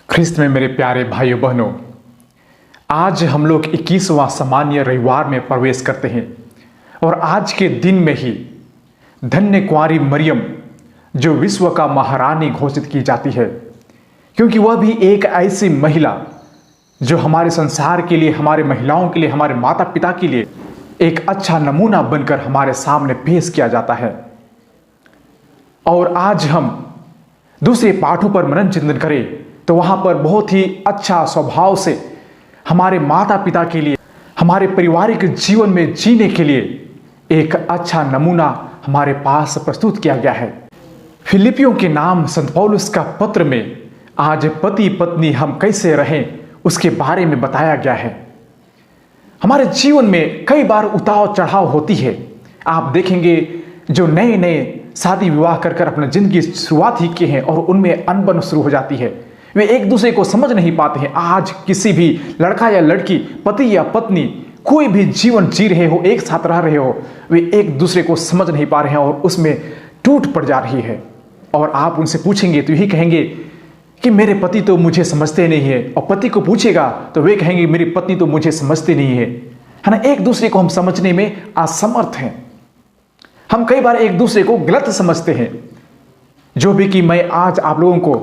ख्रिस्त में मेरे प्यारे भाइयों बहनों, आज हम लोग 21वां सामान्य रविवार में प्रवेश करते हैं और आज के दिन में ही धन्य कुंवारी मरियम जो विश्व का महारानी घोषित की जाती है, क्योंकि वह भी एक ऐसी महिला जो हमारे संसार के लिए, हमारे महिलाओं के लिए, हमारे माता पिता के लिए एक अच्छा नमूना बनकर हमारे सामने पेश किया जाता है। और आज हम दूसरे पाठों पर मनन चिंतन करें तो वहां पर बहुत ही अच्छा स्वभाव से हमारे माता पिता के लिए, हमारे पारिवारिक जीवन में जीने के लिए एक अच्छा नमूना हमारे पास प्रस्तुत किया गया है। फिलिपियों के नाम संत पौलुस का पत्र में आज पति पत्नी हम कैसे रहें उसके बारे में बताया गया है। हमारे जीवन में कई बार उतार चढ़ाव होती है। आप देखेंगे जो नए नए शादी विवाह कर अपना जिंदगी शुरुआत ही किए हैं और उनमें अनबन शुरू हो जाती है, वे एक दूसरे को समझ नहीं पाते हैं। आज किसी भी लड़का या लड़की, पति या पत्नी, कोई भी जीवन जी रहे हो, एक साथ रह रहे हो, वे एक दूसरे को समझ नहीं पा रहे हैं और उसमें टूट पड़ जा रही है। और आप उनसे पूछेंगे तो यही कहेंगे कि मेरे पति तो मुझे समझते नहीं है, और पति को पूछेगा तो वे कहेंगे मेरी पत्नी तो मुझे समझते नहीं है ना। एक दूसरे को हम समझने में असमर्थ हैं। हम कई बार एक दूसरे को गलत समझते हैं। जो भी कि मैं आज आप लोगों को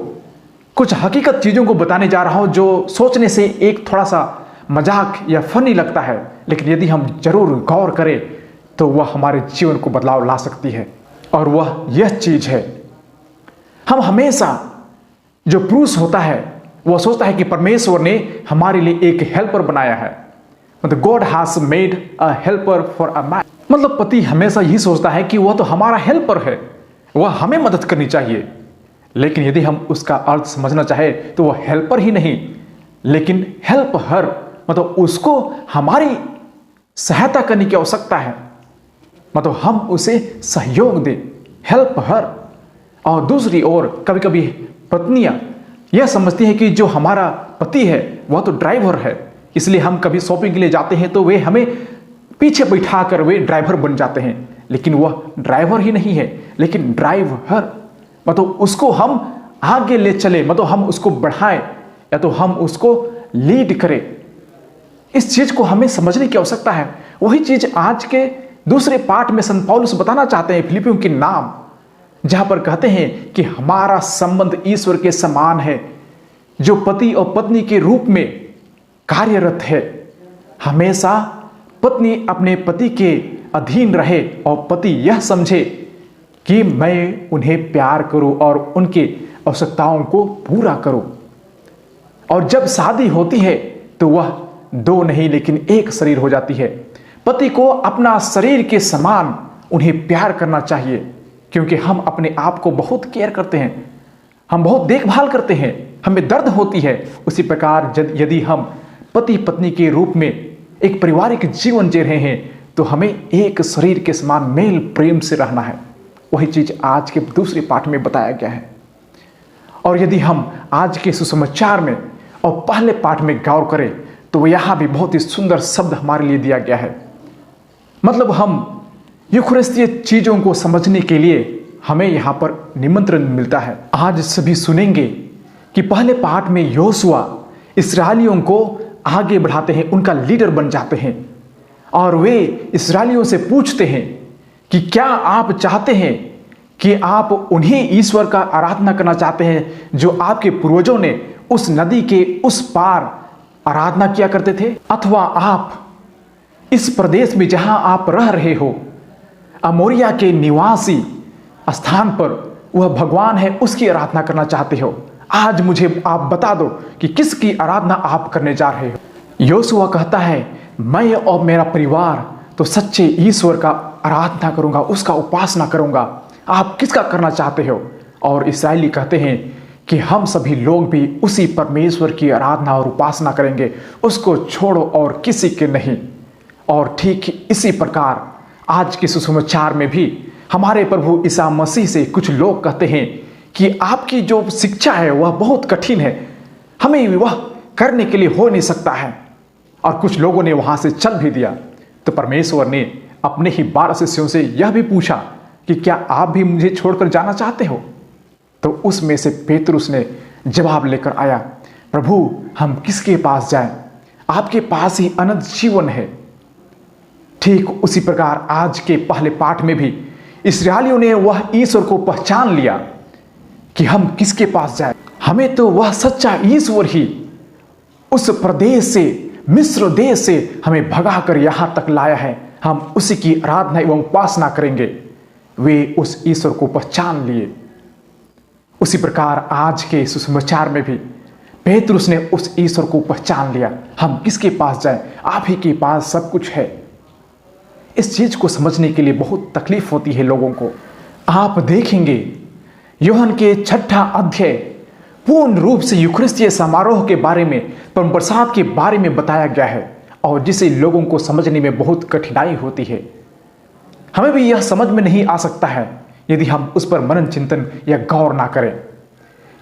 कुछ हकीकत चीजों को बताने जा रहा हूं जो सोचने से एक थोड़ा सा मजाक या फनी लगता है, लेकिन यदि हम जरूर गौर करें तो वह हमारे जीवन को बदलाव ला सकती है। और वह यह चीज है, हम हमेशा, जो पुरुष होता है वह सोचता है कि परमेश्वर ने हमारे लिए एक हेल्पर बनाया है, मतलब God has made a helper for a man. मतलब पति हमेशा यही सोचता है कि वह तो हमारा हेल्पर है, वह हमें मदद करनी चाहिए। लेकिन यदि हम उसका अर्थ समझना चाहे तो वह हेल्पर ही नहीं, लेकिन हेल्प हर, मतलब उसको हमारी सहायता करने की आवश्यकता है, मतलब हम उसे सहयोग दें, हेल्प हर। और दूसरी ओर कभी कभी पत्नियां यह समझती हैं कि जो हमारा पति है वह तो ड्राइवर है, इसलिए हम कभी शॉपिंग के लिए जाते हैं तो वे हमें पीछे बैठा कर वे ड्राइवर बन जाते हैं। लेकिन वह ड्राइवर ही नहीं है, लेकिन ड्राइवर, मतलब उसको हम आगे ले चले, मतलब हम उसको बढ़ाएं या तो हम उसको लीड करें। इस चीज को हमें समझने की आवश्यकता है। वही चीज आज के दूसरे पाठ में संत पौलुस बताना चाहते हैं फिलिपियों के नाम, जहां पर कहते हैं कि हमारा संबंध ईश्वर के समान है, जो पति और पत्नी के रूप में कार्यरत है। हमेशा पत्नी अपने पति के अधीन रहे और पति यह समझे कि मैं उन्हें प्यार करूं और उनकी आवश्यकताओं को पूरा करूं। और जब शादी होती है तो वह दो नहीं लेकिन एक शरीर हो जाती है। पति को अपना शरीर के समान उन्हें प्यार करना चाहिए, क्योंकि हम अपने आप को बहुत केयर करते हैं, हम बहुत देखभाल करते हैं, हमें दर्द होती है। उसी प्रकार यदि हम पति पत्नी के रूप में एक पारिवारिक जीवन जी रहे हैं तो हमें एक शरीर के समान मेल प्रेम से रहना है। वही चीज आज के दूसरे पाठ में बताया गया है। और यदि हम आज के सुसमाचार में और पहले पाठ में गौर करें तो यहां भी बहुत ही सुंदर शब्द हमारे लिए दिया गया है। मतलब हम यूखरिस्तीय चीजों को समझने के लिए हमें यहां पर निमंत्रण मिलता है। आज सभी सुनेंगे कि पहले पाठ में योशुआ इस्राएलियों को आगे बढ़ाते हैं, उनका लीडर बन जाते हैं और वे इस्राएलियों से पूछते हैं कि क्या आप चाहते हैं कि आप उन्हीं ईश्वर का आराधना करना चाहते हैं जो आपके पूर्वजों ने उस नदी के उस पार आराधना किया करते थे, अथवा आप इस प्रदेश में जहां आप रह रहे हो, अमोरिया के निवासी स्थान पर वह भगवान है उसकी आराधना करना चाहते हो। आज मुझे आप बता दो कि किसकी आराधना आप करने जा रहे हो। योशुआ कहता है मैं और मेरा परिवार तो सच्चे ईश्वर का आराधना करूंगा, उसका उपासना करूंगा। आप किसका करना चाहते हो? और इस्राएली कहते हैं कि हम सभी लोग भी उसी परमेश्वर की आराधना और उपासना करेंगे, उसको छोड़ो और किसी के नहीं। और ठीक इसी प्रकार आज के सुसमाचार में भी हमारे प्रभु ईसा मसीह से कुछ लोग कहते हैं कि आपकी जो शिक्षा है वह बहुत कठिन है, हमें वह करने के लिए हो नहीं सकता है। और कुछ लोगों ने वहां से चल भी दिया। तो परमेश्वर ने अपने ही 12 शिष्यों से यह भी पूछा कि क्या आप भी मुझे छोड़कर जाना चाहते हो? तो उसमें से पेतरुस ने जवाब लेकर आया प्रभु हम किसके पास जाएं? आपके पास ही अनंत जीवन है। ठीक उसी प्रकार आज के पहले पाठ में भी इस्राएलियों ने वह ईश्वर को पहचान लिया कि हम किसके पास जाएं। हमें तो वह सच्चा ईश्वर ही उस प्रदेश से, मिस्र देश से हमें भगाकर यहां तक लाया है। हम उसी की आराधना एवं उपासना करेंगे। वे उस ईश्वर को पहचान लिए। उसी प्रकार आज के सुसमाचार में भी पेतरुस ने उस ईश्वर को पहचान लिया। हम किसके पास जाएं? आप ही के पास सब कुछ है। इस चीज को समझने के लिए बहुत तकलीफ होती है लोगों को। आप देखेंगे यूहन्ना के 6 अध्याय पूर्ण रूप से यूखरिस्तीय समारोह के बारे में, परम प्रसाद के बारे में बताया गया है, और जिसे लोगों को समझने में बहुत कठिनाई होती है। हमें भी यह समझ में नहीं आ सकता है यदि हम उस पर मनन चिंतन या गौर ना करें,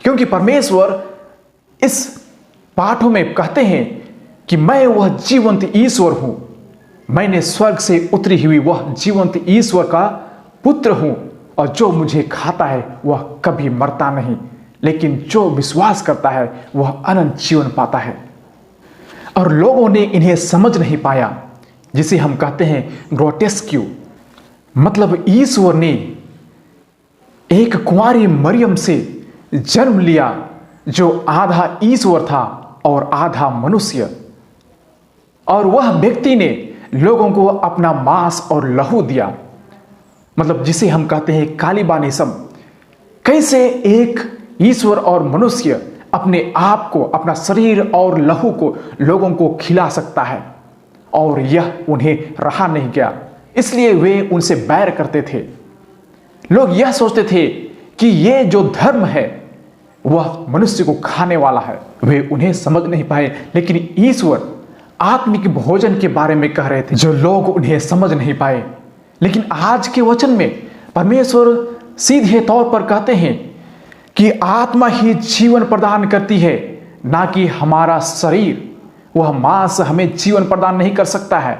क्योंकि परमेश्वर इस पाठों में कहते हैं कि मैं वह जीवंत ईश्वर हूं। मैंने स्वर्ग से उतरी हुई वह जीवंत ईश्वर का पुत्र हूं, और जो मुझे खाता है वह कभी मरता नहीं, लेकिन जो विश्वास करता है वह अनंत जीवन पाता है। और लोगों ने इन्हें समझ नहीं पाया, जिसे हम कहते हैं ग्रोटेस्क्यू। मतलब ईश्वर ने एक कुंवारी मरियम से जन्म लिया जो आधा ईश्वर था और आधा मनुष्य, और वह व्यक्ति ने लोगों को अपना मांस और लहू दिया। मतलब जिसे हम कहते हैं कालिबानिज्म। कैसे एक ईश्वर और मनुष्य अपने आप को, अपना शरीर और लहू को लोगों को खिला सकता है? और यह उन्हें रहा नहीं गया, इसलिए वे उनसे बैर करते थे। लोग यह सोचते थे कि ये जो धर्म है वह मनुष्य को खाने वाला है। वे उन्हें समझ नहीं पाए, लेकिन ईश्वर आत्मिक भोजन के बारे में कह रहे थे जो लोग उन्हें समझ नहीं पाए। लेकिन आज के वचन में परमेश्वर सीधे तौर पर कहते हैं कि आत्मा ही जीवन प्रदान करती है, ना कि हमारा शरीर। वह मांस हमें जीवन प्रदान नहीं कर सकता है।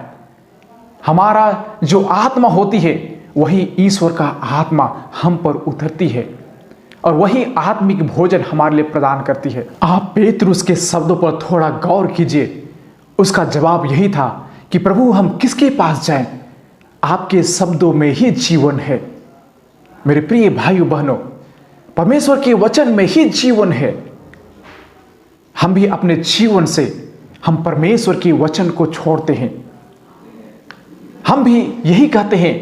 हमारा जो आत्मा होती है वही ईश्वर का आत्मा हम पर उतरती है, और वही आत्मिक भोजन हमारे लिए प्रदान करती है। आप पेतरुस के शब्दों पर थोड़ा गौर कीजिए। उसका जवाब यही था कि प्रभु हम किसके पास जाएं? आपके शब्दों में ही जीवन है। मेरे प्रिय भाइयों बहनों, परमेश्वर के वचन में ही जीवन है। हम भी अपने जीवन से हम परमेश्वर के वचन को छोड़ते हैं। हम भी यही कहते हैं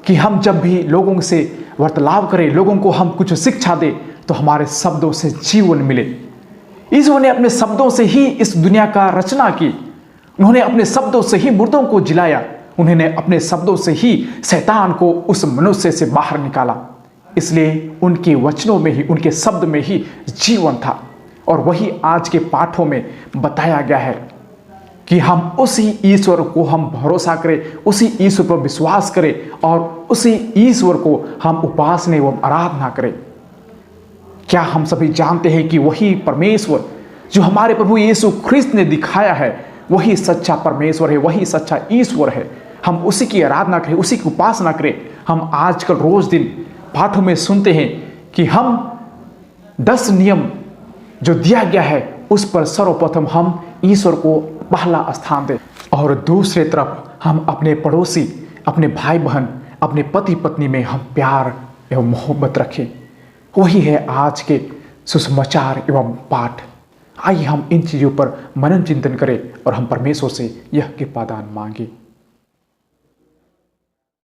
कि हम जब भी लोगों से वार्तालाप करें, लोगों को हम कुछ शिक्षा दें, तो हमारे शब्दों से जीवन मिले। ईश्वर ने अपने शब्दों से ही इस दुनिया का रचना की। उन्होंने अपने शब्दों से ही मुर्दों को जिलाया। उन्होंने अपने शब्दों से ही शैतान को उस मनुष्य से बाहर निकाला। इसलिए उनके वचनों में ही, उनके शब्द में ही जीवन था। और वही आज के पाठों में बताया गया है कि हम उसी ईश्वर को हम भरोसा करें, उसी ईश्वर पर विश्वास करें, और उसी ईश्वर को हम उपासना एवं आराधना करें। क्या हम सभी जानते हैं कि वही परमेश्वर जो हमारे प्रभु यीशु ख्रिस्त ने दिखाया है वही सच्चा परमेश्वर है, वही सच्चा ईश्वर है। हम उसी की आराधना करें, उसी की उपासना करें। हम आजकल रोज दिन पाठों में सुनते हैं कि हम 10 नियम जो दिया गया है उस पर सर्वप्रथम हम ईश्वर को पहला स्थान दें, और दूसरे तरफ हम अपने पड़ोसी, अपने भाई बहन, अपने पति पत्नी में हम प्यार एवं मोहब्बत रखें। वही है आज के सुसमाचार एवं पाठ। आइए हम इन चीज़ों पर मनन चिंतन करें और हम परमेश्वर से यह कृपादान मांगे।